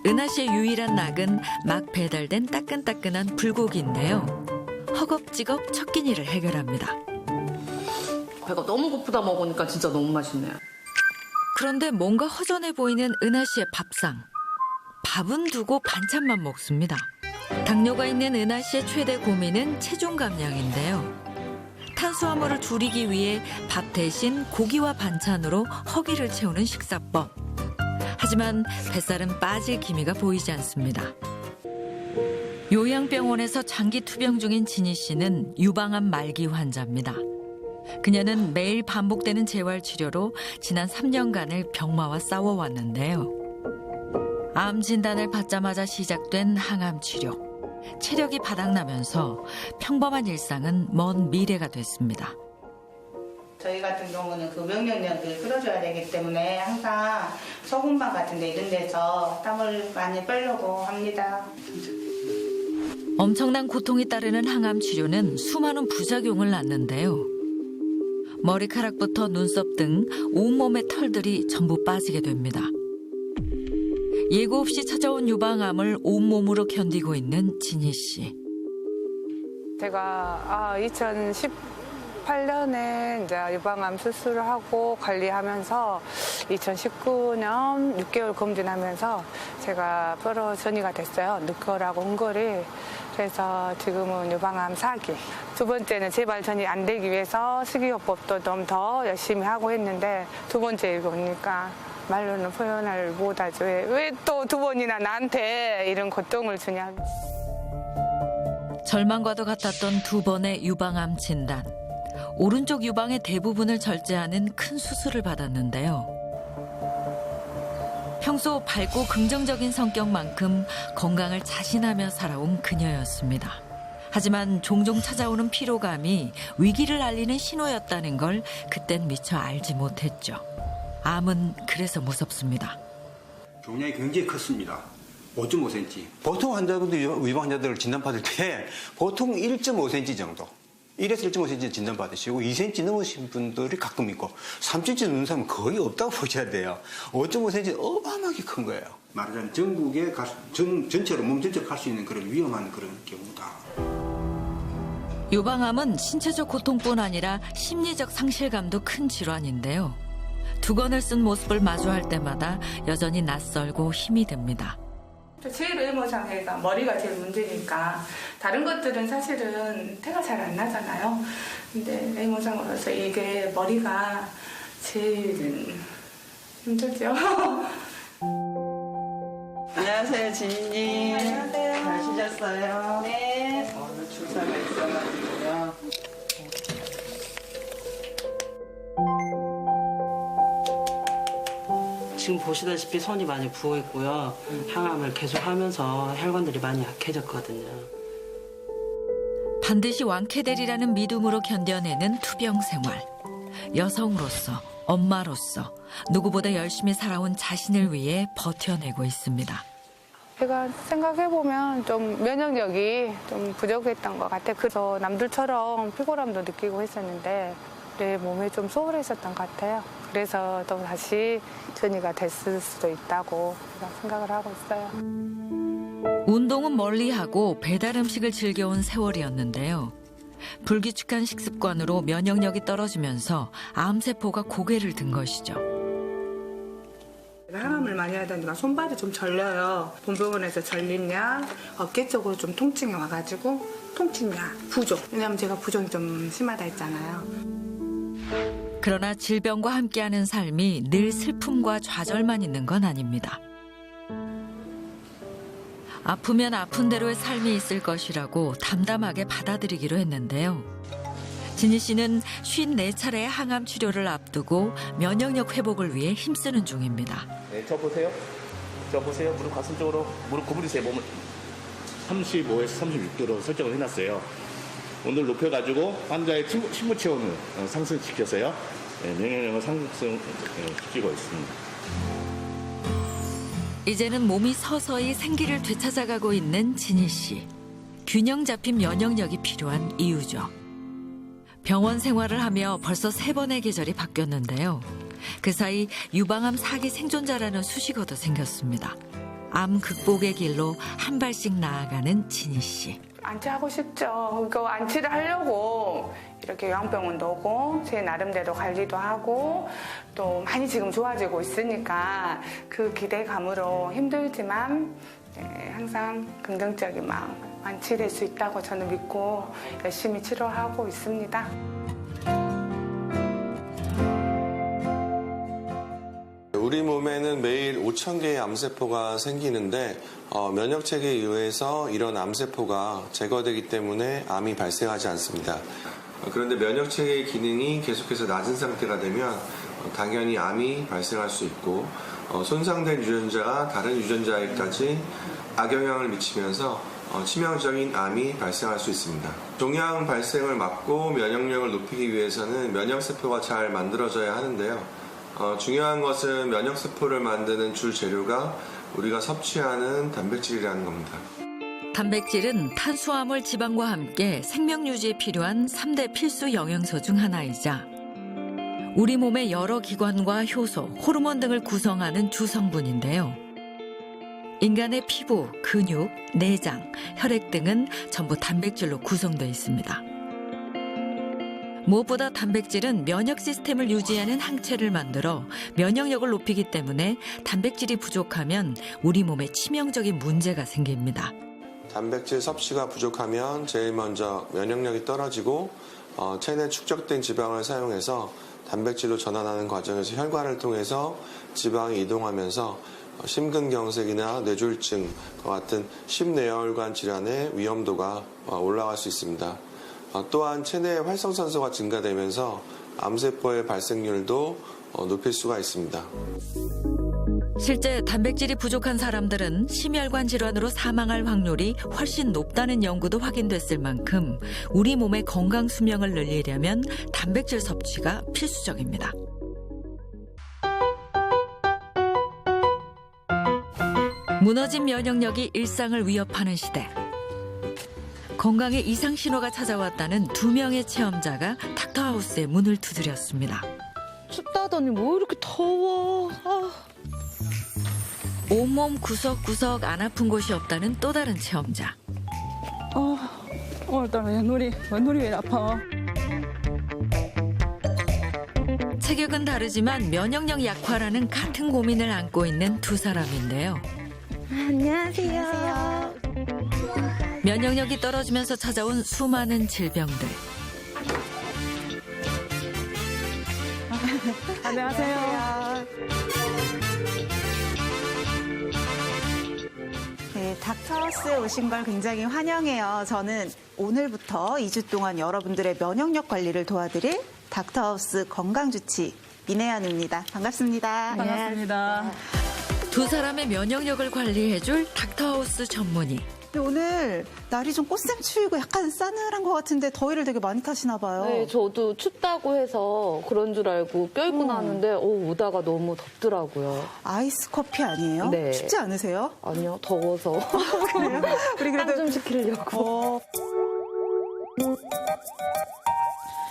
은하 씨의 유일한 낙은 막 배달된 따끈따끈한 불고기인데요. 허겁지겁 첫 끼니를 해결합니다. 배가 너무 고프다 먹으니까 진짜 너무 맛있네요. 그런데 뭔가 허전해 보이는 은하 씨의 밥상. 밥은 두고 반찬만 먹습니다. 당뇨가 있는 은하 씨의 최대 고민은 체중 감량인데요. 탄수화물을 줄이기 위해 밥 대신 고기와 반찬으로 허기를 채우는 식사법. 하지만 뱃살은 빠질 기미가 보이지 않습니다. 요양병원에서 장기 투병 중인 진희 씨는 유방암 말기 환자입니다. 그녀는 매일 반복되는 재활치료로 지난 3년간을 병마와 싸워왔는데요. 암 진단을 받자마자 시작된 항암 치료. 체력이 바닥나면서 평범한 일상은 먼 미래가 됐습니다. 저희 같은 경우는 그 면역력을 끌어줘야 되기 때문에 항상 소금방 같은 데 이런 데서 땀을 많이 빼려고 합니다. 엄청난 고통이 따르는 항암 치료는 수많은 부작용을 낳는데요. 머리카락부터 눈썹 등 온몸의 털들이 전부 빠지게 됩니다. 예고 없이 찾아온 유방암을 온몸으로 견디고 있는 진희 씨. 제가 2018년에 이제 유방암 수술을 하고 관리하면서 2019년 6개월 검진하면서 제가 뼈로 전이가 됐어요. 늑골하고 은골이. 그래서 지금은 유방암 4기. 두 번째는 재발 전이 안 되기 위해서 식이요법도 좀 더 열심히 하고 했는데 두 번째 이거 오니까 말로는 표현을 못하죠. 왜 또 두 번이나 나한테 이런 고통을 주냐. 절망과도 같았던 두 번의 유방암 진단. 오른쪽 유방의 대부분을 절제하는 큰 수술을 받았는데요. 평소 밝고 긍정적인 성격만큼 건강을 자신하며 살아온 그녀였습니다. 하지만 종종 찾아오는 피로감이 위기를 알리는 신호였다는 걸 그땐 미처 알지 못했죠. 암은 그래서 무섭습니다. 종양이 굉장히 컸습니다. 5.5cm. 보통 환자분들, 유방 환자들을 진단받을 때 보통 1.5cm 정도. 1에서 1.5cm 진단받으시고 2cm 넘으신 분들이 가끔 있고 3cm 넘는 사람은 거의 없다고 보셔야 돼요. 5.5cm는 어마어마하게 큰 거예요. 말하자면 전국에 전체로 몸 전체로 갈 수 있는 그런 위험한 그런 경우다. 유방암은 신체적 고통뿐 아니라 심리적 상실감도 큰 질환인데요. 두건을 쓴 모습을 마주할 때마다 여전히 낯설고 힘이 듭니다. 제일 외모상해가 머리가 제일 문제니까 다른 것들은 사실은 태가 잘 안 나잖아요. 근데 외모상으로서 이게 머리가 제일 힘들죠. 안녕하세요, 지인님. 안녕하세요. 잘 쉬셨어요? 네. 오늘 출사가 있어가지고요. 지금 보시다시피 손이 많이 부어있고요. 항암을 계속 하면서 혈관들이 많이 약해졌거든요. 반드시 완쾌되리라는 믿음으로 견뎌내는 투병 생활. 여성으로서, 엄마로서 누구보다 열심히 살아온 자신을 위해 버텨내고 있습니다. 제가 생각해보면 좀 면역력이 좀 부족했던 것 같아요. 그래서 남들처럼 피곤함도 느끼고 했었는데 내 몸에 좀 소홀했었던 것 같아요. 그래서 또 다시 전이가 됐을 수도 있다고 생각을 하고 있어요. 운동은 멀리하고 배달 음식을 즐겨온 세월이었는데요. 불규칙한 식습관으로 면역력이 떨어지면서 암세포가 고개를 든 것이죠. 항암을 많이 하다 보니까 손발이 좀 절려요. 본병원에서 절림약, 어깨 쪽으로 좀 통증이 와가지고 통증약, 부종. 왜냐면 제가 부종이 좀 심하다 했잖아요. 그러나 질병과 함께하는 삶이 늘 슬픔과 좌절만 있는 건 아닙니다. 아프면 아픈 대로의 삶이 있을 것이라고 담담하게 받아들이기로 했는데요. 진희 씨는 54차례의 항암 치료를 앞두고 면역력 회복을 위해 힘쓰는 중입니다. 네, 저 보세요. 저 보세요. 무릎 가슴 쪽으로 무릎 구부리세요. 몸을 35에서 36도로 설정을 해놨어요. 오늘 높여가지고 환자의 심부 체온을 상승시켜서요. 네, 면역력을 상승시키고 있습니다. 이제는 몸이 서서히 생기를 되찾아가고 있는 진희 씨. 균형 잡힌 면역력이 필요한 이유죠. 병원 생활을 하며 벌써 3번의 계절이 바뀌었는데요. 그 사이 유방암 4기 생존자라는 수식어도 생겼습니다. 암 극복의 길로 한 발씩 나아가는 진희 씨. 안치하고 싶죠. 그 안치를 하려고 이렇게 요양병원도 오고 제 나름대로 관리도 하고 또 많이 지금 좋아지고 있으니까 그 기대감으로 힘들지만 항상 긍정적인 마음 완치될 수 있다고 저는 믿고 열심히 치료하고 있습니다. 우리 몸에는 매일 5,000개의 암세포가 생기는데 면역체계에 의해서 이런 암세포가 제거되기 때문에 암이 발생하지 않습니다. 그런데 면역체계의 기능이 계속해서 낮은 상태가 되면 당연히 암이 발생할 수 있고 손상된 유전자가 다른 유전자에까지 악영향을 미치면서 치명적인 암이 발생할 수 있습니다. 종양 발생을 막고 면역력을 높이기 위해서는 면역세포가 잘 만들어져야 하는데요. 중요한 것은 면역세포를 만드는 주 재료가 우리가 섭취하는 단백질이라는 겁니다. 단백질은 탄수화물, 지방과 함께 생명 유지에 필요한 3대 필수 영양소 중 하나이자 우리 몸의 여러 기관과 효소, 호르몬 등을 구성하는 주성분인데요. 인간의 피부, 근육, 내장, 혈액 등은 전부 단백질로 구성되어 있습니다. 무엇보다 단백질은 면역 시스템을 유지하는 항체를 만들어 면역력을 높이기 때문에 단백질이 부족하면 우리 몸에 치명적인 문제가 생깁니다. 단백질 섭취가 부족하면 제일 먼저 면역력이 떨어지고 체내 축적된 지방을 사용해서 단백질로 전환하는 과정에서 혈관을 통해서 지방이 이동하면서 심근경색이나 뇌졸중과 같은 심뇌혈관 질환의 위험도가 올라갈 수 있습니다. 또한 체내의 활성산소가 증가되면서 암세포의 발생률도 높일 수가 있습니다. 실제 단백질이 부족한 사람들은 심혈관 질환으로 사망할 확률이 훨씬 높다는 연구도 확인됐을 만큼 우리 몸의 건강 수명을 늘리려면 단백질 섭취가 필수적입니다. 무너진 면역력이 일상을 위협하는 시대. 건강에 이상 신호가 찾아왔다는 2명의 체험자가 닥터하우스의 문을 두드렸습니다. 춥다더니 뭐 이렇게 더워. 온몸 구석구석 안 아픈 곳이 없다는 또 다른 체험자. 오늘따라 왼놀이 왜 아파? 체격은 다르지만 면역력 약화라는 같은 고민을 안고 있는 두 사람인데요. 안녕하세요. 면역력이 떨어지면서 찾아온 수많은 질병들. 안녕하세요. 네, 닥터하우스에 오신 걸 굉장히 환영해요. 저는 오늘부터 2주 동안 여러분들의 면역력 관리를 도와드릴 닥터하우스 건강주치 민혜연입니다. 반갑습니다. 반갑습니다. 두 사람의 면역력을 관리해줄 닥터하우스 전문의. 근데 오늘 날이 좀 꽃샘추위고 약간 싸늘한 것 같은데 더위를 되게 많이 타시나 봐요. 네, 저도 춥다고 해서 그런 줄 알고 껴입고 나왔는데 오다가 너무 덥더라고요. 아이스 커피 아니에요? 네. 춥지 않으세요? 아니요, 더워서. 그래요? 우리 땀 좀 식히려고.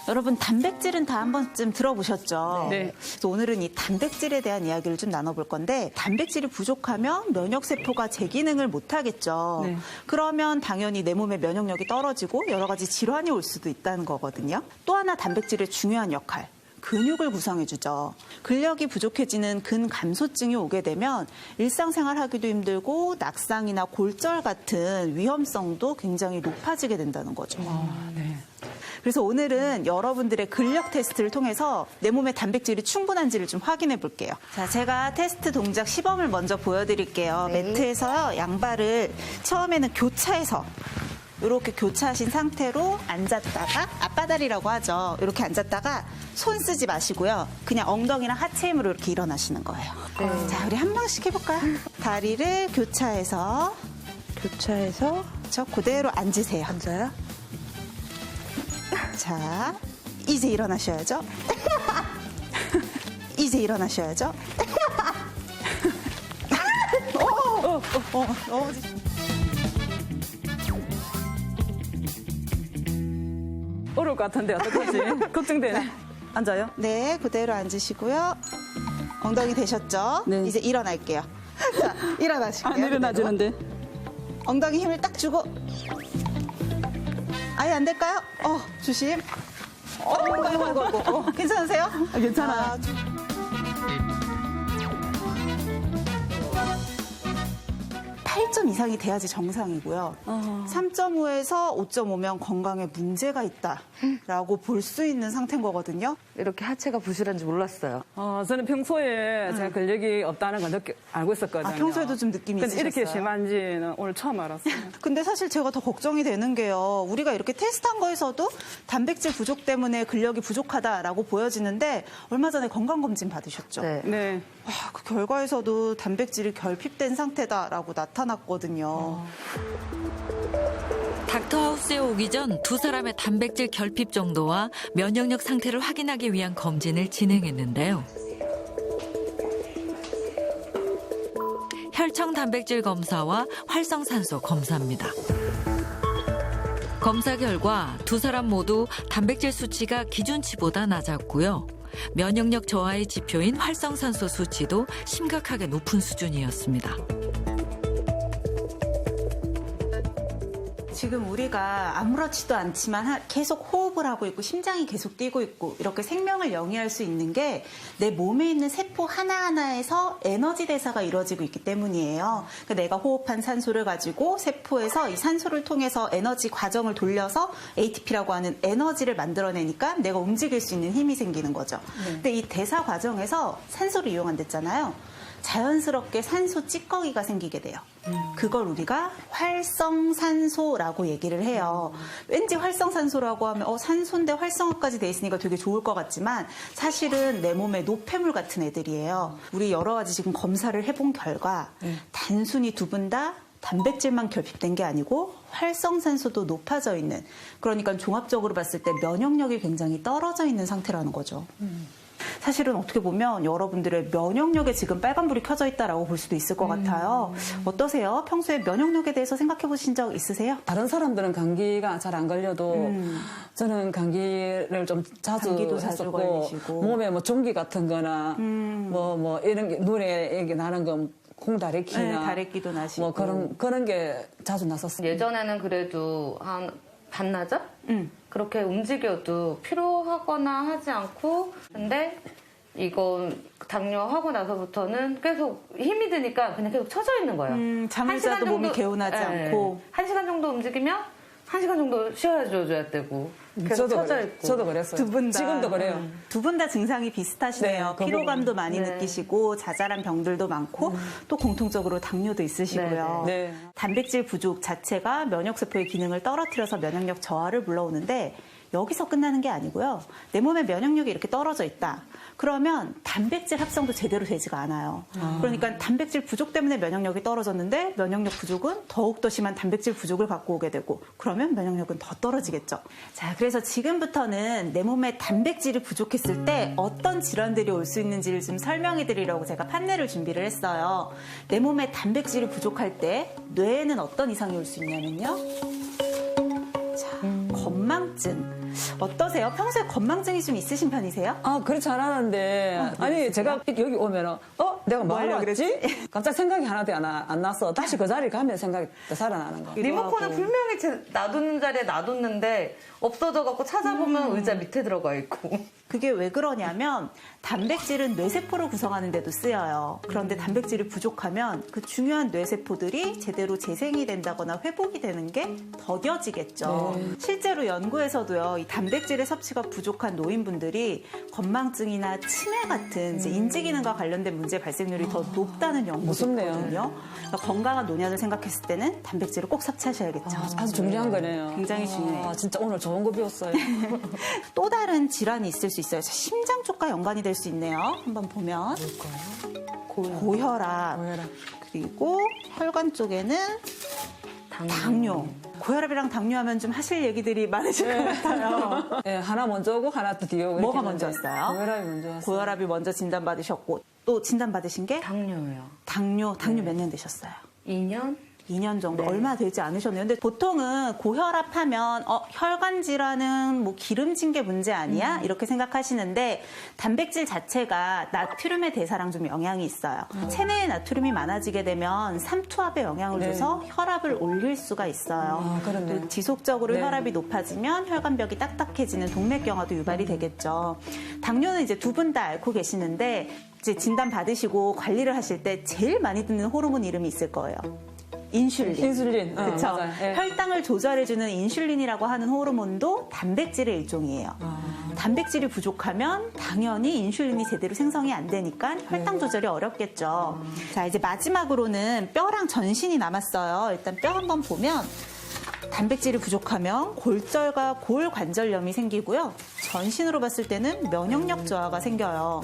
여러분 단백질은 다 한 번쯤 들어보셨죠? 네. 그래서 오늘은 이 단백질에 대한 이야기를 좀 나눠볼 건데 단백질이 부족하면 면역세포가 제 기능을 못하겠죠. 네. 그러면 당연히 내 몸의 면역력이 떨어지고 여러 가지 질환이 올 수도 있다는 거거든요. 또 하나 단백질의 중요한 역할. 근육을 구성해주죠. 근력이 부족해지는 근감소증이 오게 되면 일상생활 하기도 힘들고 낙상이나 골절 같은 위험성도 굉장히 높아지게 된다는 거죠. 네. 그래서 오늘은 여러분들의 근력 테스트를 통해서 내 몸에 단백질이 충분한지를 좀 확인해 볼게요. 자, 제가 테스트 동작 시범을 먼저 보여드릴게요. 매트에서요, 양발을 처음에는 교차해서 이렇게 교차하신 상태로 앉았다가 앞바다리라고 하죠. 이렇게 앉았다가 손 쓰지 마시고요. 그냥 엉덩이랑 하체 힘으로 이렇게 일어나시는 거예요. 자, 우리 한 명씩 해볼까요? 다리를 교차해서 저 그대로 앉으세요. 앉아요? 자, 이제 일어나셔야죠. 이제 일어나셔야죠. 어려울 것 같은데 어떡하지? 걱정되네. 앉아요? 네, 그대로 앉으시고요. 엉덩이 되셨죠? 네. 이제 일어날게요. 자, 일어나실게요. 안 일어나지는데. 엉덩이 힘을 딱 주고. 아예 안 될까요? 조심. 아이고. 괜찮으세요? 괜찮아. 8점 이상이 돼야지 정상이고요. 3.5에서 5.5면 건강에 문제가 있다라고 볼 수 있는 상태인 거거든요. 이렇게 하체가 부실한지 몰랐어요. 저는 평소에 제가 근력이 없다는 걸 알고 있었거든요. 평소에도 좀 느낌이 근데 있으셨어요? 이렇게 심한지는 오늘 처음 알았어요. 근데 사실 제가 더 걱정이 되는 게요. 우리가 이렇게 테스트한 거에서도 단백질 부족 때문에 근력이 부족하다라고 보여지는데 얼마 전에 건강검진 받으셨죠? 네. 네. 그 결과에서도 단백질이 결핍된 상태다라고 나타났거든요. 닥터하우스에 오기 전 두 사람의 단백질 결핍 정도와 면역력 상태를 확인하기 위한 검진을 진행했는데요. 혈청 단백질 검사와 활성산소 검사입니다. 검사 결과 두 사람 모두 단백질 수치가 기준치보다 낮았고요. 면역력 저하의 지표인 활성산소 수치도 심각하게 높은 수준이었습니다. 지금 우리가 아무렇지도 않지만 계속 호흡을 하고 있고 심장이 계속 뛰고 있고 이렇게 생명을 영위할 수 있는 게 내 몸에 있는 세포 하나하나에서 에너지 대사가 이루어지고 있기 때문이에요. 그러니까 내가 호흡한 산소를 가지고 세포에서 이 산소를 통해서 에너지 과정을 돌려서 ATP라고 하는 에너지를 만들어내니까 내가 움직일 수 있는 힘이 생기는 거죠. 근데 이 대사 과정에서 산소를 이용한댔잖아요. 자연스럽게 산소 찌꺼기가 생기게 돼요. 그걸 우리가 활성산소라고 얘기를 해요. 왠지 활성산소라고 하면 산소인데 활성화까지 돼 있으니까 되게 좋을 것 같지만 사실은 내 몸에 노폐물 같은 애들이에요. 우리 여러 가지 지금 검사를 해본 결과 단순히 두 분 다 단백질만 결핍된 게 아니고 활성산소도 높아져 있는, 그러니까 종합적으로 봤을 때 면역력이 굉장히 떨어져 있는 상태라는 거죠. 사실은 어떻게 보면 여러분들의 면역력에 지금 빨간불이 켜져 있다라고 볼 수도 있을 것 같아요. 어떠세요? 평소에 면역력에 대해서 생각해 보신 적 있으세요? 다른 사람들은 감기가 잘 안 걸려도 저는 감기를 좀 자주 감기도 자주 했었고 걸리시고. 몸에 뭐 종기 같은 거나 뭐 이런 게 눈에 이게 나는 거 콩다래끼나 네, 다래끼도 나시고. 뭐 그런 게 자주 났었어요. 예전에는 그래도 한 반나절? 그렇게 움직여도 피로하거나 하지 않고, 근데 이건 당뇨하고 나서부터는 계속 힘이 드니까 그냥 계속 처져 있는 거예요. 잠을 한 시간 자도 몸이 정도- 개운하지 않고. 1시간 정도 움직이면 1시간 정도 쉬어줘야 되고 계속 처져 있고. 저도 그랬어요. 두 분 다. 지금도 그래요. 두 분 다 증상이 비슷하시네요. 네, 그 피로감도 부분. 많이 네. 느끼시고 자잘한 병들도 많고 또 공통적으로 당뇨도 있으시고요. 네. 단백질 부족 자체가 면역세포의 기능을 떨어뜨려서 면역력 저하를 불러오는데 여기서 끝나는 게 아니고요. 내 몸에 면역력이 이렇게 떨어져 있다. 그러면 단백질 합성도 제대로 되지가 않아요. 그러니까 단백질 부족 때문에 면역력이 떨어졌는데 면역력 부족은 더욱더 심한 단백질 부족을 갖고 오게 되고 그러면 면역력은 더 떨어지겠죠. 자, 그래서 지금부터는 내 몸에 단백질이 부족했을 때 어떤 질환들이 올 수 있는지를 좀 설명해 드리려고 제가 판넬을 준비를 했어요. 내 몸에 단백질이 부족할 때 뇌에는 어떤 이상이 올 수 있냐면요. 자, 건망증. 어떠세요? 평소에 건망증이 좀 있으신 편이세요? 그렇지 않았는데 아니 제가 여기 오면은 내가 뭐 하러 왔지? 갑자기 생각이 하나도 안 났어. 다시 그 자리에 가면 생각이 또 살아나는 거. 리모컨을 분명히 놔두는 자리에 놔뒀는데 없어져갖고 찾아보면 의자 밑에 들어가 있고. 그게 왜 그러냐면 단백질은 뇌세포를 구성하는 데도 쓰여요. 그런데 단백질이 부족하면 그 중요한 뇌세포들이 제대로 재생이 된다거나 회복이 되는 게 더뎌지겠죠. 실제로 연구에서도요, 이 단백질의 섭취가 부족한 노인분들이 건망증이나 치매 같은 이제 인지 기능과 관련된 문제 발생률이 더 높다는 연구도 무섭네요. 있거든요. 그러니까 건강한 노년을 생각했을 때는 단백질을 꼭 섭취하셔야겠죠. 아주 중요한 거네요. 굉장히 중요해요. 진짜 오늘 좋은 거 배웠어요. 또 다른 질환이 있을 수 있어요. 심장 쪽과 연관이 될 수 있네요. 한번 보면 고혈압. 그리고 혈관 쪽에는 당뇨. 고혈압이랑 당뇨하면 좀 하실 얘기들이 많으실 것 같아요. 네, 하나 먼저 오고 하나 또 뒤에 오고. 뭐가 이렇게 먼저 했는데 왔어요? 고혈압이 먼저 왔어요. 고혈압이 먼저 진단받으셨고 또 진단받으신 게 당뇨요. 당뇨 몇 년 되셨어요? 2년? 2년 정도 얼마 되지 않으셨네요. 근데 보통은 고혈압하면 혈관 질환은 뭐 기름진 게 문제 아니야? 이렇게 생각하시는데 단백질 자체가 나트륨의 대사랑 좀 영향이 있어요. 체내에 나트륨이 많아지게 되면 삼투압에 영향을 줘서 혈압을 올릴 수가 있어요. 또 지속적으로 혈압이 높아지면 혈관벽이 딱딱해지는 동맥경화도 유발이 되겠죠. 당뇨는 이제 두 분 다 앓고 계시는데 이제 진단 받으시고 관리를 하실 때 제일 많이 듣는 호르몬 이름이 있을 거예요. 인슐린. 그렇죠. 혈당을 조절해주는 인슐린이라고 하는 호르몬도 단백질의 일종이에요. 단백질이 부족하면 당연히 인슐린이 제대로 생성이 안 되니까 혈당 조절이 어렵겠죠. 자, 이제 마지막으로는 뼈랑 전신이 남았어요. 일단 뼈 한번 보면 단백질이 부족하면 골절과 골관절염이 생기고요. 전신으로 봤을 때는 면역력 저하가 생겨요.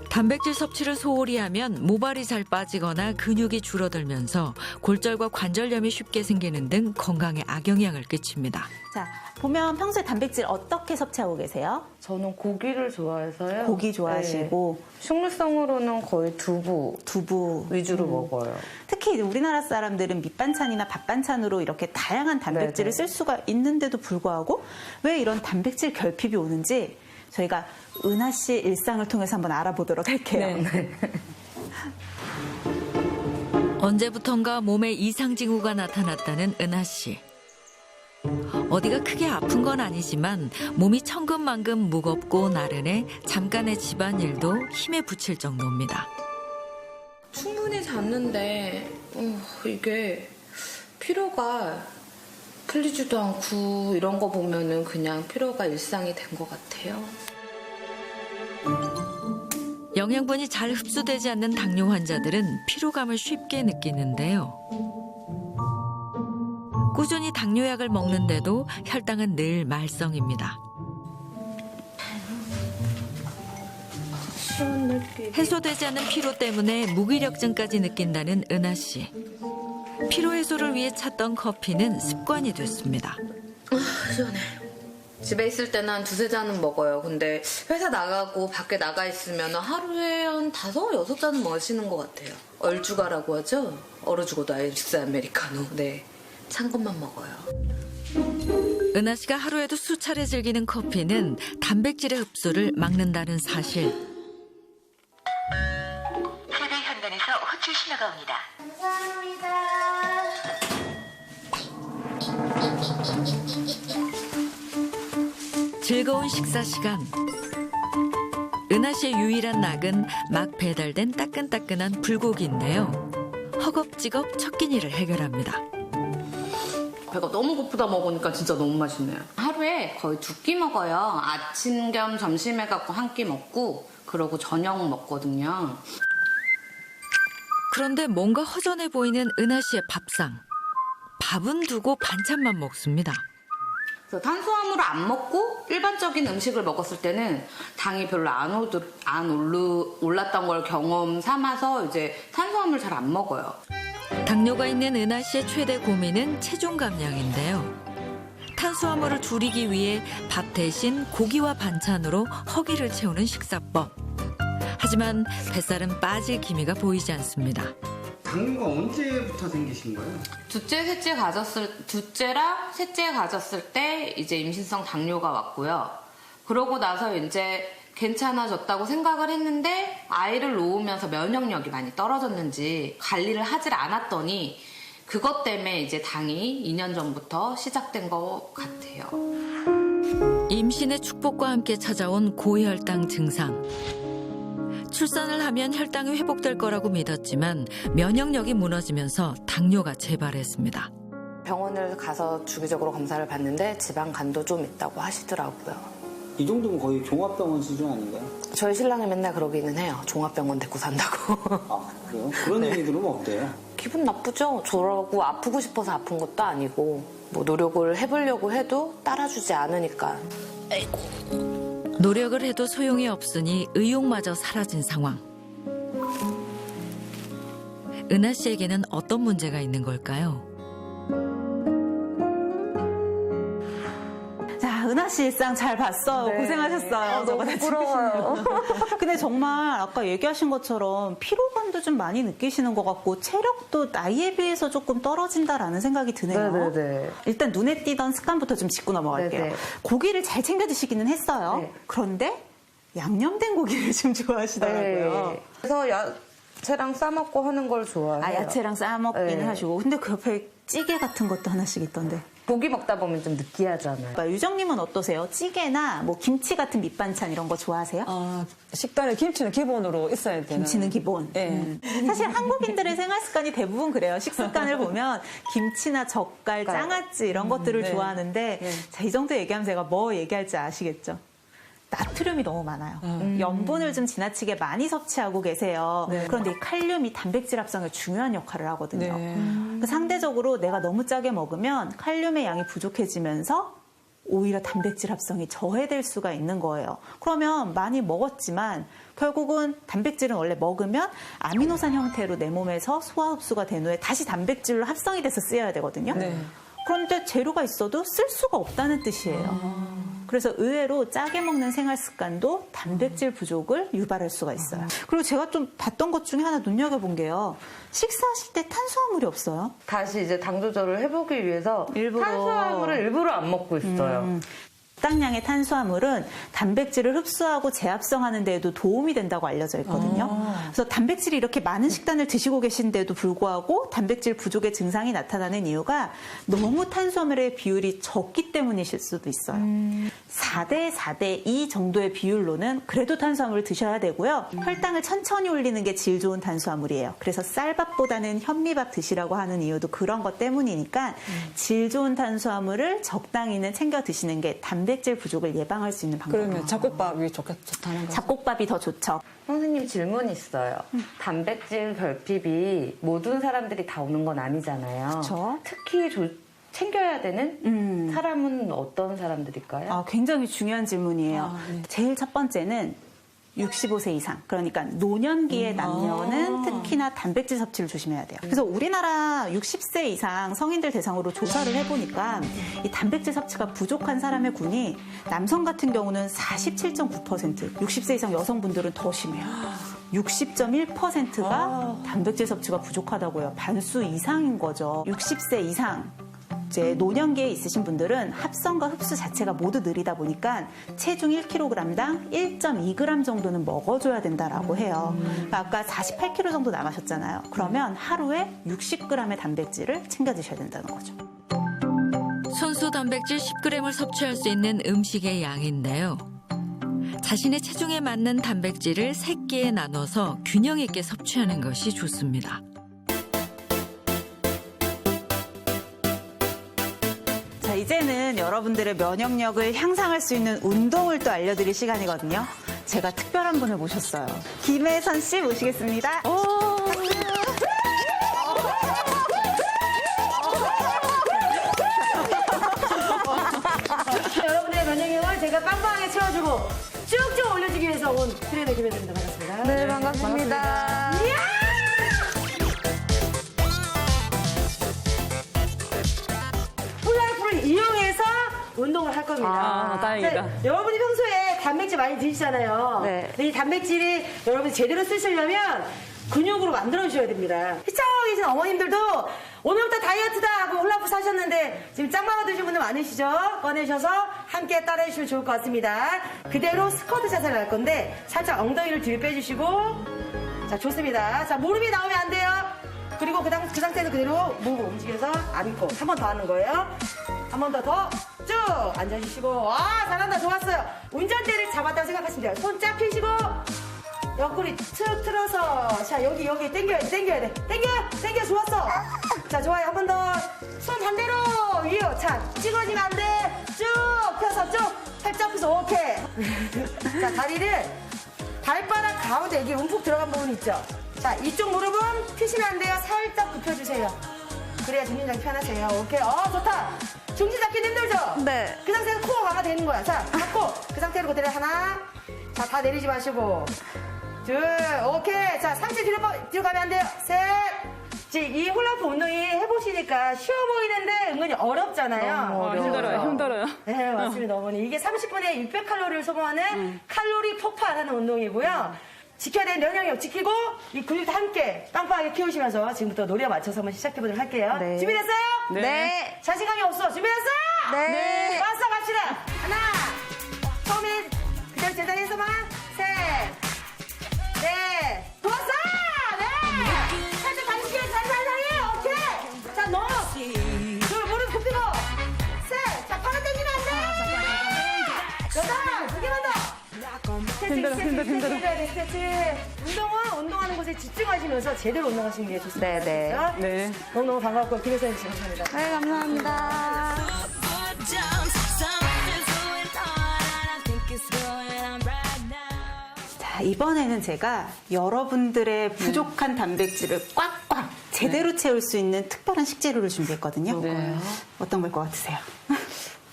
단백질 섭취를 소홀히 하면 모발이 잘 빠지거나 근육이 줄어들면서 골절과 관절염이 쉽게 생기는 등 건강에 악영향을 끼칩니다. 자, 보면 평소에 단백질 어떻게 섭취하고 계세요? 저는 고기를 좋아해서요. 고기 좋아하시고. 네. 식물성으로는 거의 두부 위주로 먹어요. 특히 이제 우리나라 사람들은 밑반찬이나 밥반찬으로 이렇게 다양한 단백질을 쓸 수가 있는데도 불구하고 왜 이런 단백질 결핍이 오는지 저희가 은하 씨 일상을 통해서 한번 알아보도록 할게요. 언제부턴가 몸에 이상 징후가 나타났다는 은하 씨. 어디가 크게 아픈 건 아니지만 몸이 천근만근 무겁고 나른해 잠깐의 집안일도 힘에 부칠 정도입니다. 충분히 잤는데 이게 피로가 풀리지도 않고 이런 거 보면은 그냥 피로가 일상이 된 것 같아요. 영양분이 잘 흡수되지 않는 당뇨 환자들은 피로감을 쉽게 느끼는데요. 꾸준히 당뇨약을 먹는데도 혈당은 늘 말썽입니다. 해소되지 않는 피로 때문에 무기력증까지 느낀다는 은하 씨. 피로 해소를 위해 찾던 커피는 습관이 됐습니다. 시원해. 집에 있을 때는 한 두세 잔은 먹어요. 근데 회사 나가고 밖에 나가 있으면 하루에 한 5, 6잔은 마시는 것 같아요. 얼주가라고 하죠? 얼어 죽어도 아이스 아메리카노. 네, 찬 것만 먹어요. 은하 씨가 하루에도 수차례 즐기는 커피는 단백질의 흡수를 막는다는 사실. 세대 현관에서 호출 신호가 옵니다. 즐거운 식사 시간. 은하 씨의 유일한 낙은 막 배달된 따끈따끈한 불고기인데요. 허겁지겁 첫 끼니를 해결합니다. 배가 너무 고프다 먹으니까 진짜 너무 맛있네요. 하루에 거의 2끼 먹어요. 아침 겸 점심 해갖고 1끼 먹고 그러고 저녁 먹거든요. 그런데 뭔가 허전해 보이는 은하 씨의 밥상. 밥은 두고 반찬만 먹습니다. 그래서 탄수화물을 안 먹고 일반적인 음식을 먹었을 때는 당이 별로 안 올랐던 걸 경험 삼아서 이제 탄수화물 잘 안 먹어요. 당뇨가 있는 은하 씨의 최대 고민은 체중 감량인데요. 탄수화물을 줄이기 위해 밥 대신 고기와 반찬으로 허기를 채우는 식사법. 하지만 뱃살은 빠질 기미가 보이지 않습니다. 당뇨가 언제부터 생기신 거예요? 둘째랑 셋째 가졌을 때 이제 임신성 당뇨가 왔고요. 그러고 나서 이제 괜찮아졌다고 생각을 했는데 아이를 놓으면서 면역력이 많이 떨어졌는지 관리를 하질 않았더니 그것 때문에 이제 당이 2년 전부터 시작된 것 같아요. 임신의 축복과 함께 찾아온 고혈당 증상. 출산을 하면 혈당이 회복될 거라고 믿었지만 면역력이 무너지면서 당뇨가 재발했습니다. 병원을 가서 주기적으로 검사를 받는데 지방간도 좀 있다고 하시더라고요. 이 정도면 거의 종합병원 수준 아닌가요? 저희 신랑이 맨날 그러기는 해요. 종합병원 데리고 산다고. 아, 그래요? 그런 얘기 들으면 어때요? 기분 나쁘죠? 저라고 아프고 싶어서 아픈 것도 아니고 뭐 노력을 해보려고 해도 따라주지 않으니까. 에이고. 노력을 해도 소용이 없으니 의욕마저 사라진 상황. 은하 씨에게는 어떤 문제가 있는 걸까요? 자, 은하 씨 일상 잘 봤어요. 네. 고생하셨어요. 너무 부러워요. 근데 정말 아까 얘기하신 것처럼 피로감도 좀 많이 느끼시는 것 같고 체력도 나이에 비해서 조금 떨어진다라는 생각이 드네요. 네네네. 일단 눈에 띄던 습관부터 좀 짚고 넘어갈게요. 네네. 고기를 잘 챙겨 드시기는 했어요. 네. 그런데 양념된 고기를 좀 좋아하시더라고요. 네. 그래서 야채랑 싸먹고 하는 걸 좋아해요. 아, 야채랑 싸먹기는 네. 하시고. 근데 그 옆에 찌개 같은 것도 하나씩 있던데. 고기 먹다 보면 좀 느끼하잖아요. 유정님은 어떠세요? 찌개나 뭐 김치 같은 밑반찬 이런 거 좋아하세요? 식단에 김치는 기본으로 있어야 되는. 김치는 기본. 네. 사실 한국인들의 생활 습관이 대부분 그래요. 식습관을 보면 김치나 젓갈, 장아찌 이런 것들을 네. 좋아하는데 자, 이 정도 얘기하면 제가 뭐 얘기할지 아시겠죠? 나트륨이 너무 많아요. 염분을 좀 지나치게 많이 섭취하고 계세요. 네. 그런데 이 칼륨이 단백질 합성에 중요한 역할을 하거든요. 네. 그러니까 상대적으로 내가 너무 짜게 먹으면 칼륨의 양이 부족해지면서 오히려 단백질 합성이 저해될 수가 있는 거예요. 그러면 많이 먹었지만 결국은 단백질은 원래 먹으면 아미노산 형태로 내 몸에서 소화 흡수가 된 후에 다시 단백질로 합성이 돼서 쓰여야 되거든요. 네. 그런데 재료가 있어도 쓸 수가 없다는 뜻이에요. 그래서 의외로 짜게 먹는 생활 습관도 단백질 부족을 유발할 수가 있어요. 그리고 제가 좀 봤던 것 중에 하나 눈여겨본 게요. 식사하실 때 탄수화물이 없어요. 다시 이제 당 조절을 해보기 위해서 일부러. 탄수화물을 일부러 안 먹고 있어요. 적당량의 탄수화물은 단백질을 흡수하고 재합성하는 데에도 도움이 된다고 알려져 있거든요. 그래서 단백질이 이렇게 많은 식단을 드시고 계신데도 불구하고 단백질 부족의 증상이 나타나는 이유가 너무 탄수화물의 비율이 적기 때문이실 수도 있어요. 4대 4대 2 정도의 비율로는 그래도 탄수화물을 드셔야 되고요. 혈당을 천천히 올리는 게 질 좋은 탄수화물이에요. 그래서 쌀밥보다는 현미밥 드시라고 하는 이유도 그런 것 때문이니까 질 좋은 탄수화물을 적당히는 챙겨 드시는 게 단백질 부족을 예방할 수 있는 방법이에요. 그러면 잡곡밥이 좋다는 거죠? 잡곡밥이 더 좋죠. 선생님 질문 있어요. 단백질 결핍이 모든 사람들이 다 오는 건 아니잖아요. 그쵸. 특히 챙겨야 되는 사람은 어떤 사람들일까요? 굉장히 중요한 질문이에요. 네. 제일 첫 번째는 65세 이상, 그러니까 노년기의 남녀는 특히나 단백질 섭취를 조심해야 돼요. 그래서 우리나라 60세 이상 성인들 대상으로 조사를 해보니까 이 단백질 섭취가 부족한 사람의 군이 남성 같은 경우는 47.9%, 60세 이상 여성분들은 더 심해요. 60.1%가 단백질 섭취가 부족하다고요. 반수 이상인 거죠. 60세 이상. 이제 노년기에 있으신 분들은 합성과 흡수 자체가 모두 느리다 보니까 체중 1kg당 1.2g 정도는 먹어줘야 된다라고 해요. 그러니까 아까 48kg 정도 나가셨잖아요. 그러면 하루에 60g의 단백질을 챙겨 드셔야 된다는 거죠. 손수 단백질 10g을 섭취할 수 있는 음식의 양인데요. 자신의 체중에 맞는 단백질을 3끼에 나눠서 균형 있게 섭취하는 것이 좋습니다. 자, 이제는 여러분들의 면역력을 향상할 수 있는 운동을 또 알려드릴 시간이거든요. 제가 특별한 분을 모셨어요. 김혜선 씨 모시겠습니다. 여러분의 면역력을 제가 빵빵하게 채워주고 쭉쭉 올려주기 위해서 온 트레이너 김혜선입니다. 반갑습니다. 네, 반갑습니다. 훌라이프를 이용해서 운동을 할 겁니다. 다행이다. 자, 여러분이 평소에 단백질 많이 드시잖아요. 네. 근데 이 단백질이 여러분이 제대로 쓰시려면 근육으로 만들어 주셔야 됩니다. 시청하고 계신 어머님들도 오늘부터 다이어트다 하고 훌라프 사셨는데 지금 짱마가 드신 분들 많으시죠? 꺼내셔서 함께 따라해 주시면 좋을 것 같습니다. 그대로 스쿼트 자세를 할 건데 살짝 엉덩이를 뒤로 빼주시고 자, 좋습니다. 자, 무릎이 나오면 안 돼요. 그리고 그 상태에서 그대로 목을 움직여서 안고 한 번 더 하는 거예요. 한 번 더 쭉 앉아주시고 와, 잘한다. 좋았어요. 운전대를 잡았다고 생각하시면 돼요. 손 쫙 펴시고 옆구리 툭 틀어서 자, 여기 당겨야 돼. 당겨. 좋았어. 자, 좋아요. 한 번 더. 손 반대로 위로. 자, 찌그러지면 안 돼. 쭉 펴서 쭉. 팔짝 펴서 오케이. 자, 다리를 발바닥 가운데 여기 움푹 들어간 부분 있죠. 자, 이쪽 무릎은 펴시면 안 돼요. 살짝 굽혀주세요. 그래야 중심장이 편하세요. 오케이. 좋다. 중심 잡기 힘들죠? 네. 그 상태에서 코어 강화 되는 거야. 자, 잡고 그 상태로 그대로 하나. 자, 다 내리지 마시고. 둘, 오케이. 자, 상체 뒤로 가면 안 돼요. 셋. 이 훌라프 운동이 해보시니까 보니까 쉬워 보이는데 은근히 어렵잖아요. 힘들어요. 네, 맞습니다, 어머니. 이게 30분에 600칼로리를 소모하는 칼로리 폭발하는 운동이고요. 지켜야 되는 면역력 지키고 이 근육도 함께 빵빵하게 키우시면서 지금부터 노래 맞춰서 한번 시작해보도록 할게요. 네. 준비됐어요? 네. 자신감이 없어. 준비됐어요? 네. 왔어, 갑시다. 하나. 처음에 그대로 제자리에서만. 셋. 넷. 좋았어! 네! 살짝 관심이 살살살해. 오케이. 자, 너. 둘, 무릎 굽히고. 셋. 자, 팔을 당기면 안 돼. 여덟. 두 개만 더. 힘들어. 스트레치. 운동하는 곳에 집중하시면서 제대로 운동하시는 게 좋습니다. 네. 네. 너무너무 반갑고 김혜선 씨 감사합니다. 네, 감사합니다. 자, 이번에는 제가 여러분들의 부족한 단백질을 꽉꽉 제대로 채울 수 있는 특별한 식재료를 준비했거든요. 네. 어떤 걸 것 같으세요?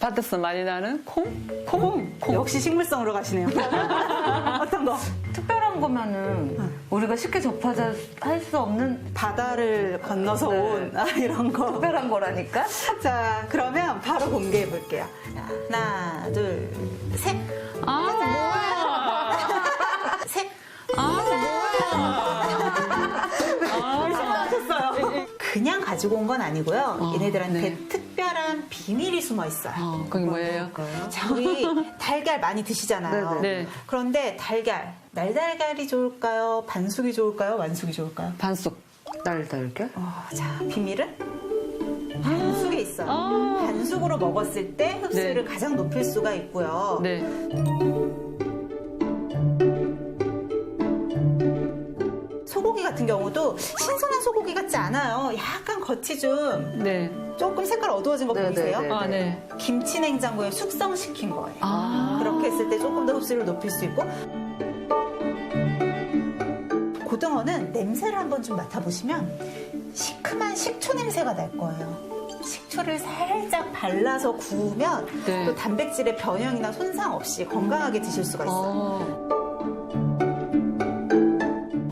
밭에서 많이 나는 콩. 역시 식물성으로 가시네요. 어떤 거? 특별한 거면은 우리가 쉽게 접하자 할 수 없는 바다를 건너서 네. 온 이런 거. 특별한 거라니까. 자, 그러면 바로 공개해 볼게요. 하나, 둘, 셋. 셋. 하셨어요. 그냥 가지고 온 건 아니고요. 얘네들한테 특별한 비밀이 숨어 있어요. 그게 뭐예요? 자, 우리 달걀 많이 드시잖아요. 네. 그런데 달걀, 날달걀이 좋을까요? 반숙이 좋을까요? 완숙이 좋을까요? 반숙. 날달걀? 자, 비밀은 반숙에 있어요. 반숙으로 먹었을 때 흡수율을 가장 높일 수가 있고요. 네. 소고기 같은 경우도 신선한 소고기 같지 않아요. 약간 겉이 좀 네. 조금 색깔 어두워진 거 보이세요? 네. 김치 냉장고에 숙성시킨 거예요. 그렇게 했을 때 조금 더 흡수율을 높일 수 있고, 고등어는 냄새를 한번 좀 맡아보시면 시큼한 식초 냄새가 날 거예요. 식초를 살짝 발라서 구우면 또 단백질의 변형이나 손상 없이 건강하게 드실 수가 있어요.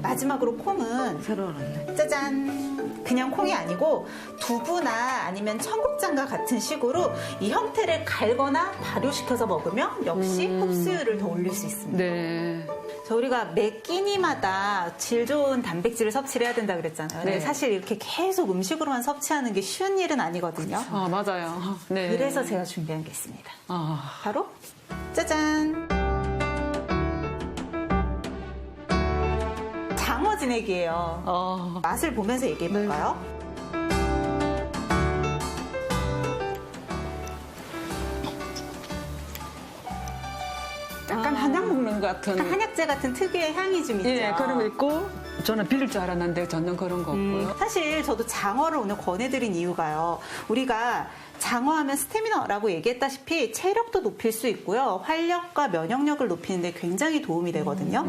마지막으로 콩은 새로 알았네. 짜잔! 그냥 콩이 아니고 두부나 아니면 청국장과 같은 식으로 이 형태를 갈거나 발효시켜서 먹으면 역시 흡수율을 더 올릴 수 있습니다. 네. 자, 우리가 매 끼니마다 질 좋은 단백질을 섭취를 해야 된다 그랬잖아요. 근데 사실 이렇게 계속 음식으로만 섭취하는 게 쉬운 일은 아니거든요. 맞아요. 네. 그래서 제가 준비한 게 있습니다. 바로 짜잔! 장어 진액이에요. 맛을 보면서 얘기해 볼까요? 약간 한약 먹는 것 같은. 한약재 같은 특유의 향이 좀 있죠. 예, 그런 거 있고 저는 비릴 줄 알았는데 전혀 그런 거 없고요. 사실 저도 장어를 오늘 권해드린 이유가요. 우리가 장어하면 스태미너라고 얘기했다시피 체력도 높일 수 있고요. 활력과 면역력을 높이는 데 굉장히 도움이 되거든요.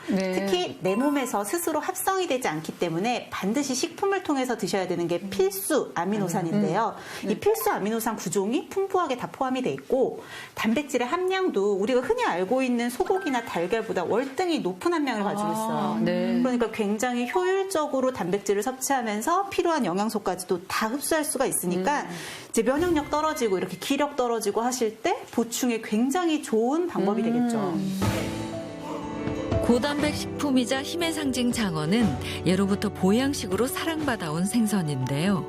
특히 내 몸에서 스스로 합성이 되지 않기 때문에 반드시 식품을 통해서 드셔야 되는 게 필수 아미노산인데요. 이 필수 아미노산 구종이 풍부하게 다 포함이 돼 있고, 단백질의 함량도 우리가 흔히 알고 있는 소고기나 달걀보다 월등히 높은 함량을 가지고 있어요. 그러니까 굉장히 효율적으로 단백질을 섭취하면서 필요한 영양소까지도 다 흡수할 수가 있으니까 이제 면역력 떨어지고 이렇게 기력 떨어지고 하실 때 보충에 굉장히 좋은 방법이 되겠죠. 고단백 식품이자 힘의 상징 장어는 예로부터 보양식으로 사랑받아온 생선인데요.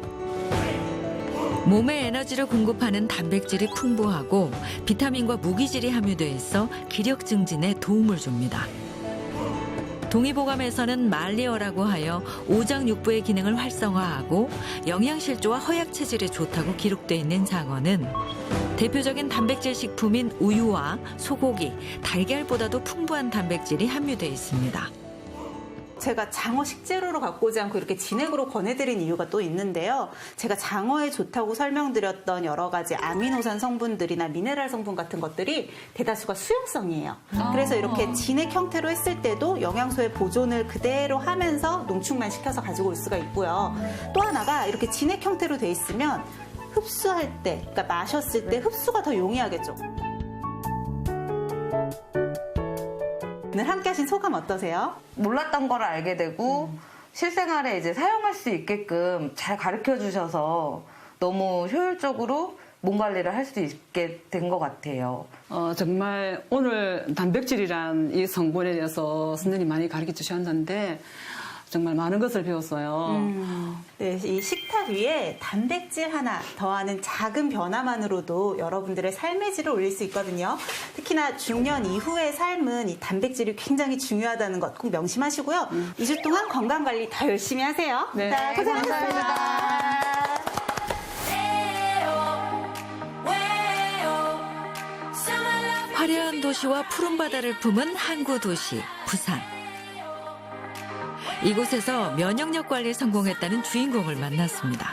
몸에 에너지를 공급하는 단백질이 풍부하고 비타민과 무기질이 함유되어 있어 기력 증진에 도움을 줍니다. 동의보감에서는 말리어라고 하여 오장육부의 기능을 활성화하고 영양실조와 허약 체질에 좋다고 기록되어 있는 장어는 대표적인 단백질 식품인 우유와 소고기, 달걀보다도 풍부한 단백질이 함유되어 있습니다. 제가 장어 식재료로 갖고 오지 않고 이렇게 진액으로 권해드린 이유가 또 있는데요. 제가 장어에 좋다고 설명드렸던 여러 가지 아미노산 성분들이나 미네랄 성분 같은 것들이 대다수가 수용성이에요. 그래서 이렇게 진액 형태로 했을 때도 영양소의 보존을 그대로 하면서 농축만 시켜서 가지고 올 수가 있고요. 또 하나가 이렇게 진액 형태로 돼 있으면 흡수할 때, 그러니까 마셨을 때 흡수가 더 용이하겠죠. 오늘 함께 하신 소감 어떠세요? 몰랐던 걸 알게 되고 실생활에 이제 사용할 수 있게끔 잘 가르쳐 주셔서 너무 효율적으로 몸 관리를 할 수 있게 된 것 같아요. 정말 오늘 단백질이란 이 성분에 대해서 선생님이 많이 가르쳐 주셨는데 정말 많은 것을 배웠어요. 네, 이 식탁 위에 단백질 하나 더하는 작은 변화만으로도 여러분들의 삶의 질을 올릴 수 있거든요. 특히나 중년 이후의 삶은 이 단백질이 굉장히 중요하다는 것 꼭 명심하시고요. 2주 동안 건강관리 더 열심히 하세요. 네, 자, 고생하셨습니다. 화려한 도시와 푸른 바다를 품은 항구 도시 부산. 이곳에서 면역력 관리에 성공했다는 주인공을 만났습니다.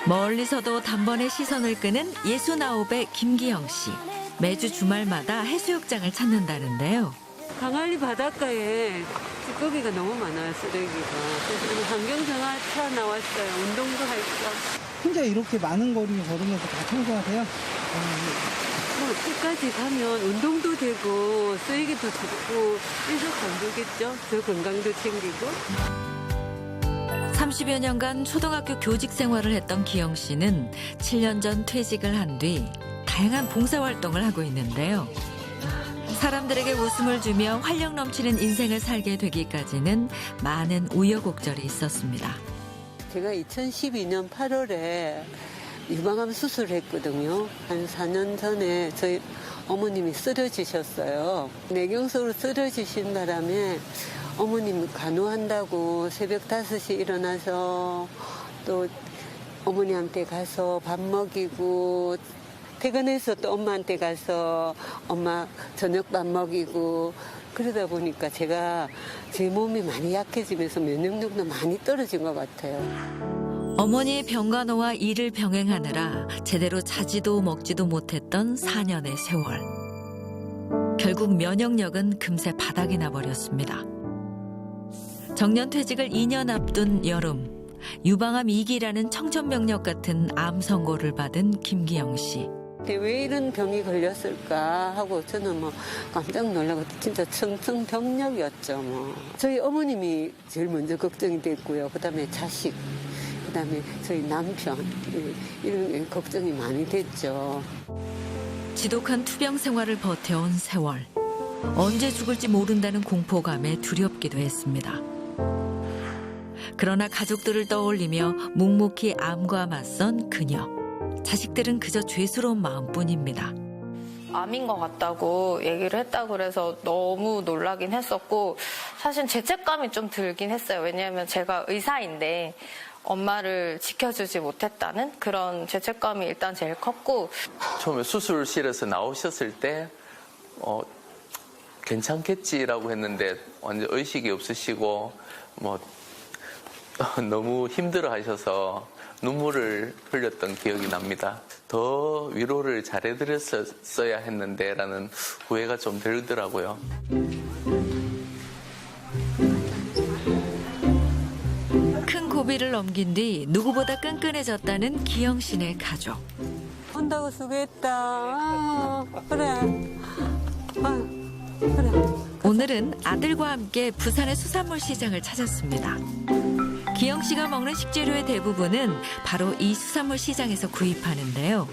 멀리서도 단번에 시선을 끄는 69의 김기영 씨. 매주 주말마다 해수욕장을 찾는다는데요. 강안리 바닷가에 찌꺼기가 너무 많아요, 쓰레기가. 그래서 환경정화차 나왔어요. 운동도 할 겸. 혼자 이렇게 많은 거리를 걸으면서 다 청소하세요? 뭐 끝까지 가면 운동도 되고 쓰레기도 줍고 일석삼조겠죠. 저 건강도 챙기고. 30여 년간 초등학교 교직 생활을 했던 기영 씨는 7년 전 퇴직을 한 뒤 다양한 봉사활동을 하고 있는데요. 사람들에게 웃음을 주며 활력 넘치는 인생을 살게 되기까지는 많은 우여곡절이 있었습니다. 제가 2012년 8월에 유방암 수술을 했거든요. 한 4년 전에 저희 어머님이 쓰러지셨어요. 뇌경색으로 쓰러지신 바람에 어머님 간호한다고 새벽 5시 일어나서 또 어머니한테 가서 밥 먹이고 퇴근해서 또 엄마한테 가서 엄마 저녁 밥 먹이고 그러다 보니까 제가 제 몸이 많이 약해지면서 면역력도 많이 떨어진 것 같아요. 어머니의 병간호와 일을 병행하느라 제대로 자지도 먹지도 못했던 4년의 세월. 결국 면역력은 금세 바닥이 나버렸습니다. 정년퇴직을 2년 앞둔 여름, 유방암 2기라는 청천벽력 같은 암 선고를 받은 김기영 씨. 왜 이런 병이 걸렸을까 하고 저는 뭐 깜짝 놀라고 진짜 청천벽력이었죠. 뭐. 저희 어머님이 제일 먼저 걱정이 됐고요. 그다음에 자식. 그다음에 저희 남편 이런 걱정이 많이 됐죠. 지독한 투병 생활을 버텨온 세월. 언제 죽을지 모른다는 공포감에 두렵기도 했습니다. 그러나 가족들을 떠올리며 묵묵히 암과 맞선 그녀. 자식들은 그저 죄스러운 마음뿐입니다. 암인 것 같다고 얘기를 했다고 그래서 너무 놀라긴 했었고 사실 죄책감이 좀 들긴 했어요. 왜냐하면 제가 의사인데 엄마를 지켜주지 못했다는 그런 죄책감이 일단 제일 컸고 처음에 수술실에서 나오셨을 때 괜찮겠지라고 했는데 완전 의식이 없으시고 뭐 너무 힘들어하셔서 눈물을 흘렸던 기억이 납니다. 더 위로를 잘해드렸어야 했는데라는 후회가 좀 들더라고요. 큰 고비를 넘긴 뒤 누구보다 끈끈해졌다는 기영 씨네 가족. 온다고 수고했다. 그래. 그래. 오늘은 아들과 함께 부산의 수산물 시장을 찾았습니다. 기영 씨가 먹는 식재료의 대부분은 바로 이 수산물 시장에서 구입하는데요.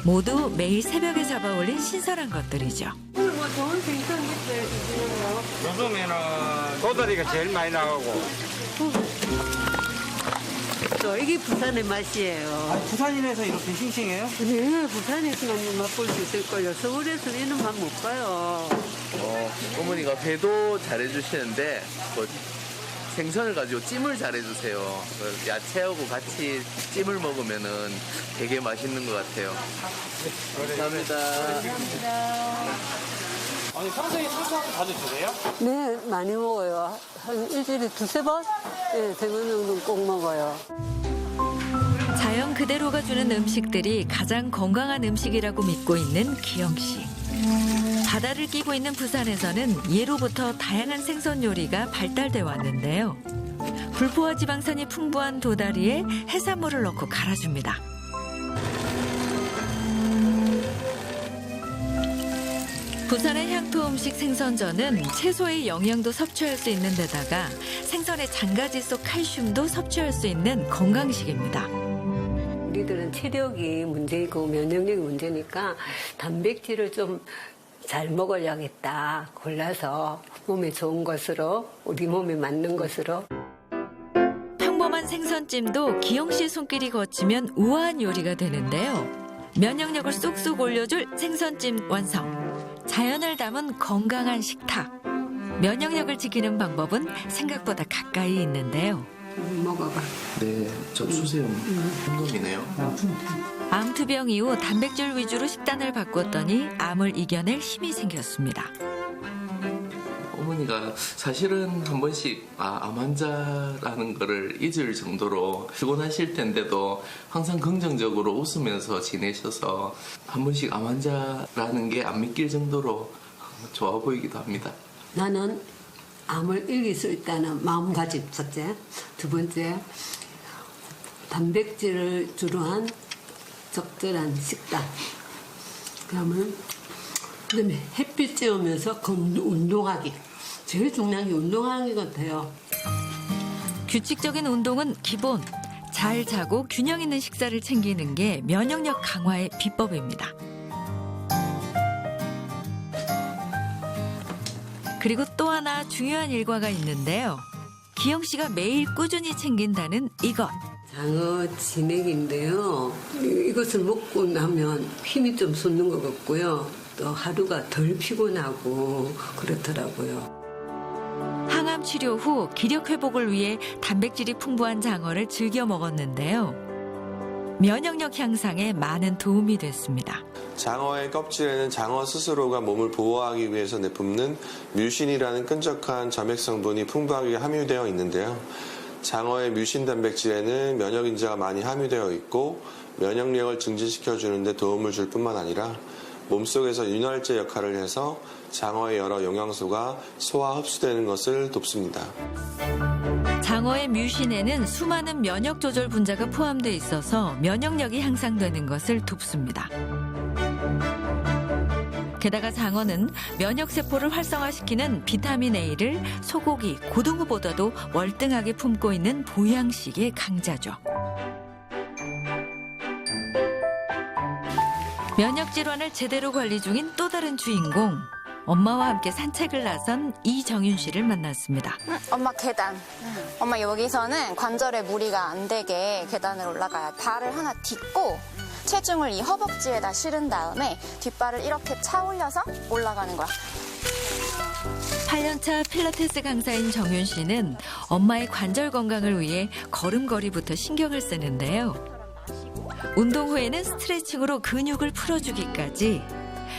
모두 매일 새벽에 잡아올린 신선한 것들이죠. 오늘 뭐 좋은 생선 있어요, 드시는요? 요즘에는 도다리가 제일 많이 나가고. 또 이게 부산의 맛이에요. 부산인에서 이렇게 싱싱해요? 네, 부산에서만 맛볼 수 있을 거예요. 서울에서는 이런 맛 못 봐요. 어머니가 회도 잘해주시는데 뭐 생선을 가지고 찜을 잘해주세요. 야채하고 같이 찜을 먹으면은 되게 맛있는 것 같아요. 감사합니다. 아니 평소에 생선 자주 드세요? 네, 많이 먹어요. 한 일주일에 2-3번? 네, 3번 정도 꼭 먹어요. 자연 그대로가 주는 음식들이 가장 건강한 음식이라고 믿고 있는 기영 씨. 바다를 끼고 있는 부산에서는 예로부터 다양한 생선 요리가 발달돼 왔는데요. 불포화 지방산이 풍부한 도다리에 해산물을 넣고 갈아줍니다. 부산의 향토 음식 생선전은 채소의 영양도 섭취할 수 있는 데다가 생선의 장가지 속 칼슘도 섭취할 수 있는 건강식입니다. 우리들은 체력이 문제이고 면역력이 문제니까 단백질을 좀 잘 먹어야겠다. 골라서 몸에 좋은 것으로, 우리 몸에 맞는 것으로. 평범한 생선찜도 기영 씨 손길이 거치면 우아한 요리가 되는데요. 면역력을 쏙쏙 올려줄 생선찜 완성. 자연을 담은 건강한 식탁. 면역력을 지키는 방법은 생각보다 가까이 있는데요. 먹어봐. 네, 접수세요. 놈이네요. 암투병 이후 단백질 위주로 식단을 바꿨더니 암을 이겨낼 힘이 생겼습니다. 어머니가 사실은 한 번씩 암 환자라는 거를 잊을 정도로 피곤하실 텐데도 항상 긍정적으로 웃으면서 지내셔서 한 번씩 암 환자라는 게 안 믿길 정도로 좋아 보이기도 합니다. 나는 암을 이길 수 있다는 마음가짐, 첫째. 두 번째, 단백질을 주로 한 적절한 식단. 그다음에 햇빛 쬐우면서 운동하기. 제일 중요한 게 운동하는 것 같아요. 규칙적인 운동은 기본. 잘 자고 균형 있는 식사를 챙기는 게 면역력 강화의 비법입니다. 그리고 또 하나 중요한 일과가 있는데요. 기영 씨가 매일 꾸준히 챙긴다는 이것. 장어 진액인데요. 이것을 먹고 나면 힘이 좀 솟는 것 같고요. 또 하루가 덜 피곤하고 그렇더라고요. 항암 치료 후 기력 회복을 위해 단백질이 풍부한 장어를 즐겨 먹었는데요. 면역력 향상에 많은 도움이 됐습니다. 장어의 껍질에는 장어 스스로가 몸을 보호하기 위해서 내뿜는 뮤신이라는 끈적한 점액 성분이 풍부하게 함유되어 있는데요. 장어의 뮤신 단백질에는 면역인자가 많이 함유되어 있고 면역력을 증진시켜주는 데 도움을 줄 뿐만 아니라 몸속에서 윤활제 역할을 해서 장어의 여러 영양소가 소화 흡수되는 것을 돕습니다. 장어의 뮤신에는 수많은 면역 조절 분자가 포함되어 있어서 면역력이 향상되는 것을 돕습니다. 게다가 장어는 면역세포를 활성화시키는 비타민 A를 소고기, 고등어보다도 월등하게 품고 있는 보양식의 강자죠. 면역질환을 제대로 관리 중인 또 다른 주인공. 엄마와 함께 산책을 나선 이정윤 씨를 만났습니다. 엄마 계단. 엄마 여기서는 관절에 무리가 안 되게 계단을 올라가야 발을 하나 딛고 체중을 이 허벅지에다 실은 다음에 뒷발을 이렇게 차 올려서 올라가는 거야. 8년차 필라테스 강사인 정윤 씨는 엄마의 관절 건강을 위해 걸음걸이부터 신경을 쓰는데요. 운동 후에는 스트레칭으로 근육을 풀어주기까지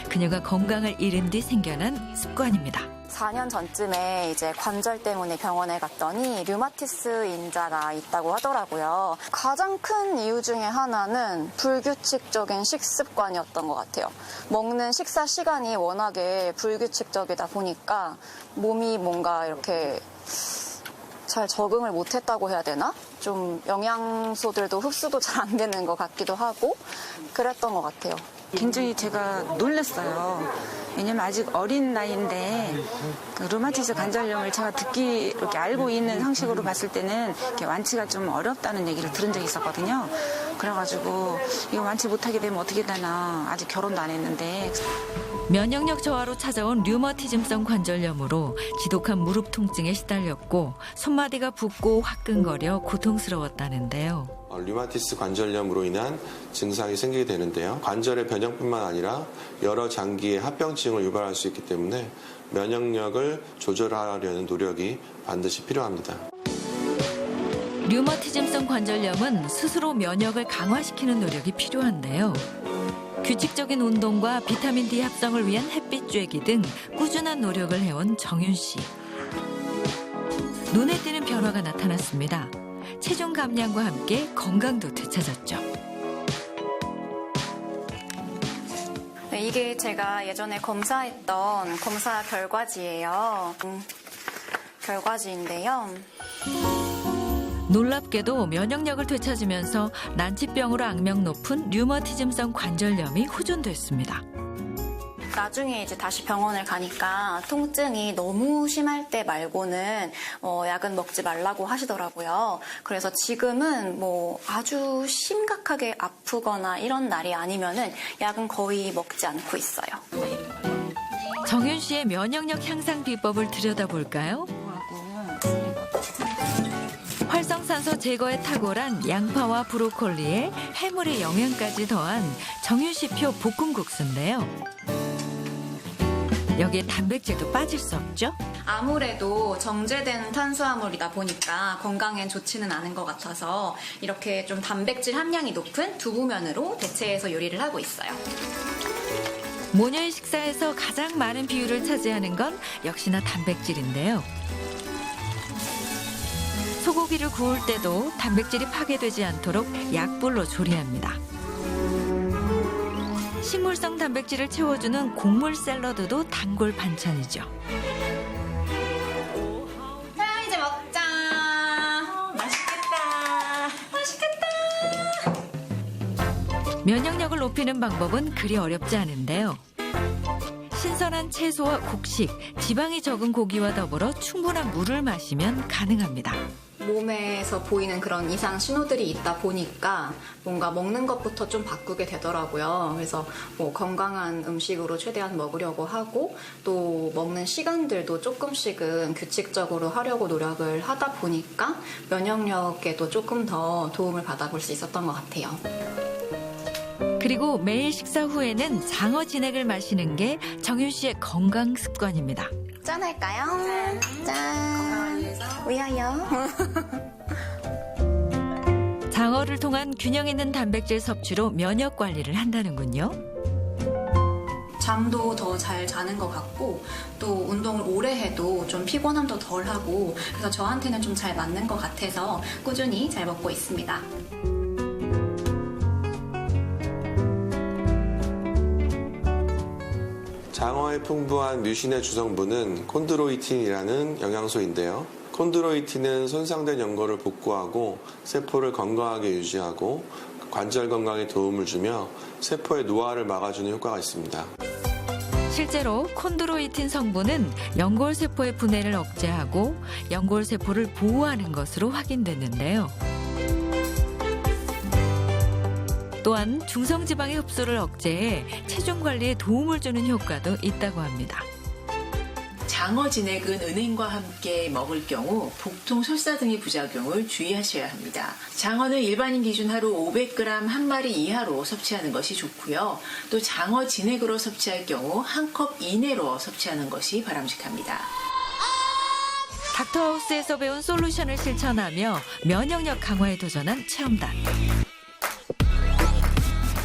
그녀가 건강을 잃은 뒤 생겨난 습관입니다. 4년 전쯤에 이제 관절 때문에 병원에 갔더니 류마티스 인자가 있다고 하더라고요. 가장 큰 이유 중에 하나는 불규칙적인 식습관이었던 것 같아요. 먹는 식사 시간이 워낙에 불규칙적이다 보니까 몸이 뭔가 이렇게 잘 적응을 못했다고 해야 되나? 좀 영양소들도 흡수도 잘 안 되는 것 같기도 하고 그랬던 것 같아요. 굉장히 제가 놀랐어요. 왜냐면 아직 어린 나이인데 그 류마티스 관절염을 제가 듣기 이렇게 알고 있는 상식으로 봤을 때는 이렇게 완치가 좀 어렵다는 얘기를 들은 적이 있었거든요. 그래가지고 이거 완치 못하게 되면 어떻게 되나 아직 결혼도 안 했는데. 면역력 저하로 찾아온 류머티즘성 관절염으로 지독한 무릎 통증에 시달렸고 손마디가 붓고 화끈거려 고통스러웠다는데요. 류마티스 관절염으로 인한 증상이 생기게 되는데요. 관절의 변형뿐만 아니라 여러 장기의 합병증을 유발할 수 있기 때문에 면역력을 조절하려는 노력이 반드시 필요합니다. 류머티즘성 관절염은 스스로 면역을 강화시키는 노력이 필요한데요. 규칙적인 운동과 비타민 D 합성을 위한 햇빛 쬐기 등 꾸준한 노력을 해온 정윤 씨. 눈에 띄는 변화가 나타났습니다. 체중 감량과 함께 건강도 되찾았죠. 네, 이게 제가 예전에 검사했던 검사 결과지예요. 결과지인데요. 놀랍게도 면역력을 되찾으면서 난치병으로 악명 높은 류머티즘성 관절염이 호전됐습니다. 나중에 이제 다시 병원을 가니까 통증이 너무 심할 때 말고는 약은 먹지 말라고 하시더라고요. 그래서 지금은 뭐 아주 심각하게 아프거나 이런 날이 아니면은 약은 거의 먹지 않고 있어요. 정윤 씨의 면역력 향상 비법을 들여다볼까요? 활성산소 제거에 탁월한 양파와 브로콜리에 해물의 영양까지 더한 정윤 씨표 볶음국수인데요. 여기에 단백질도 빠질 수 없죠? 아무래도 정제된 탄수화물이다 보니까 건강엔 좋지는 않은 것 같아서 이렇게 좀 단백질 함량이 높은 두부면으로 대체해서 요리를 하고 있어요. 모녀의 식사에서 가장 많은 비율을 차지하는 건 역시나 단백질인데요. 소고기를 구울 때도 단백질이 파괴되지 않도록 약불로 조리합니다. 식물성 단백질을 채워주는 곡물 샐러드도 단골 반찬이죠. 자, 이제 먹자. 맛있겠다. 맛있겠다. 면역력을 높이는 방법은 그리 어렵지 않은데요. 신선한 채소와 곡식, 지방이 적은 고기와 더불어 충분한 물을 마시면 가능합니다. 몸에서 보이는 그런 이상 신호들이 있다 보니까 뭔가 먹는 것부터 좀 바꾸게 되더라고요. 그래서 뭐 건강한 음식으로 최대한 먹으려고 하고 또 먹는 시간들도 조금씩은 규칙적으로 하려고 노력을 하다 보니까 면역력에도 조금 더 도움을 받아볼 수 있었던 것 같아요. 그리고 매일 식사 후에는 장어 진액을 마시는 게 정윤 씨의 건강 습관입니다. 짠할까요? 짠. 건강을 위하여. 장어를 통한 균형 있는 단백질 섭취로 면역 관리를 한다는군요. 잠도 더 잘 자는 것 같고 또 운동을 오래 해도 좀 피곤함도 덜하고 그래서 저한테는 좀 잘 맞는 것 같아서 꾸준히 잘 먹고 있습니다. 장어에 풍부한 뮤신의 주성분은 콘드로이틴이라는 영양소인데요. 콘드로이틴은 손상된 연골을 복구하고 세포를 건강하게 유지하고 관절 건강에 도움을 주며 세포의 노화를 막아주는 효과가 있습니다. 실제로 콘드로이틴 성분은 연골세포의 분해를 억제하고 연골세포를 보호하는 것으로 확인됐는데요. 또한 중성지방의 흡수를 억제해 체중 관리에 도움을 주는 효과도 있다고 합니다. 장어 진액은 은행과 함께 먹을 경우 복통, 설사 등의 부작용을 주의하셔야 합니다. 장어는 일반인 기준 하루 500g 한 마리 이하로 섭취하는 것이 좋고요. 또 장어 진액으로 섭취할 경우 한 컵 이내로 섭취하는 것이 바람직합니다. 닥터하우스에서 배운 솔루션을 실천하며 면역력 강화에 도전한 체험단.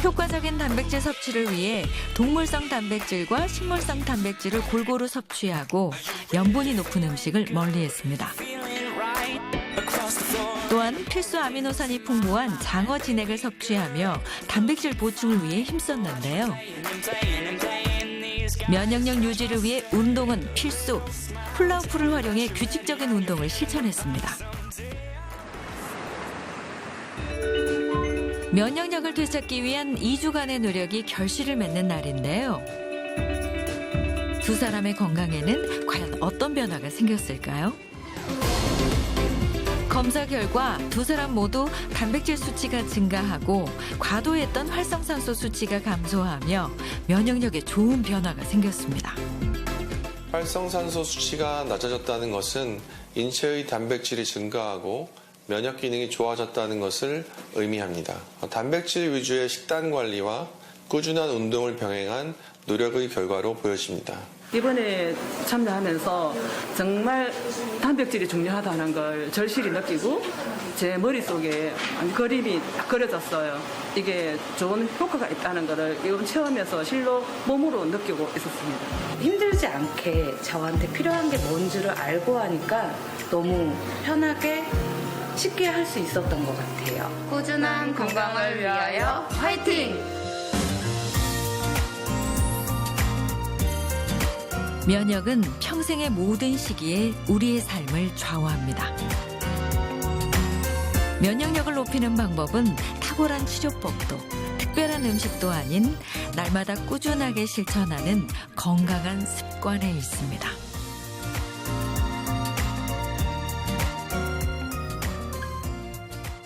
효과적인 단백질 섭취를 위해 동물성 단백질과 식물성 단백질을 골고루 섭취하고 염분이 높은 음식을 멀리했습니다. 또한 필수 아미노산이 풍부한 장어 진액을 섭취하며 단백질 보충을 위해 힘썼는데요. 면역력 유지를 위해 운동은 필수. 훌라후프를 활용해 규칙적인 운동을 실천했습니다. 면역력을 되찾기 위한 2주간의 노력이 결실을 맺는 날인데요. 두 사람의 건강에는 과연 어떤 변화가 생겼을까요? 검사 결과 두 사람 모두 단백질 수치가 증가하고 과도했던 활성산소 수치가 감소하며 면역력에 좋은 변화가 생겼습니다. 활성산소 수치가 낮아졌다는 것은 인체의 단백질이 증가하고 면역 기능이 좋아졌다는 것을 의미합니다. 단백질 위주의 식단 관리와 꾸준한 운동을 병행한 노력의 결과로 보여집니다. 이번에 참여하면서 정말 단백질이 중요하다는 걸 절실히 느끼고 제 머릿속에 그림이 딱 그려졌어요. 이게 좋은 효과가 있다는 것을 이번 체험에서 실로 몸으로 느끼고 있었습니다. 힘들지 않게 저한테 필요한 게 뭔지를 알고 하니까 너무 편하게 쉽게 할 수 있었던 것 같아요. 꾸준한 건강을 위하여 화이팅! 면역은 평생의 모든 시기에 우리의 삶을 좌우합니다. 면역력을 높이는 방법은 탁월한 치료법도 특별한 음식도 아닌 날마다 꾸준하게 실천하는 건강한 습관에 있습니다.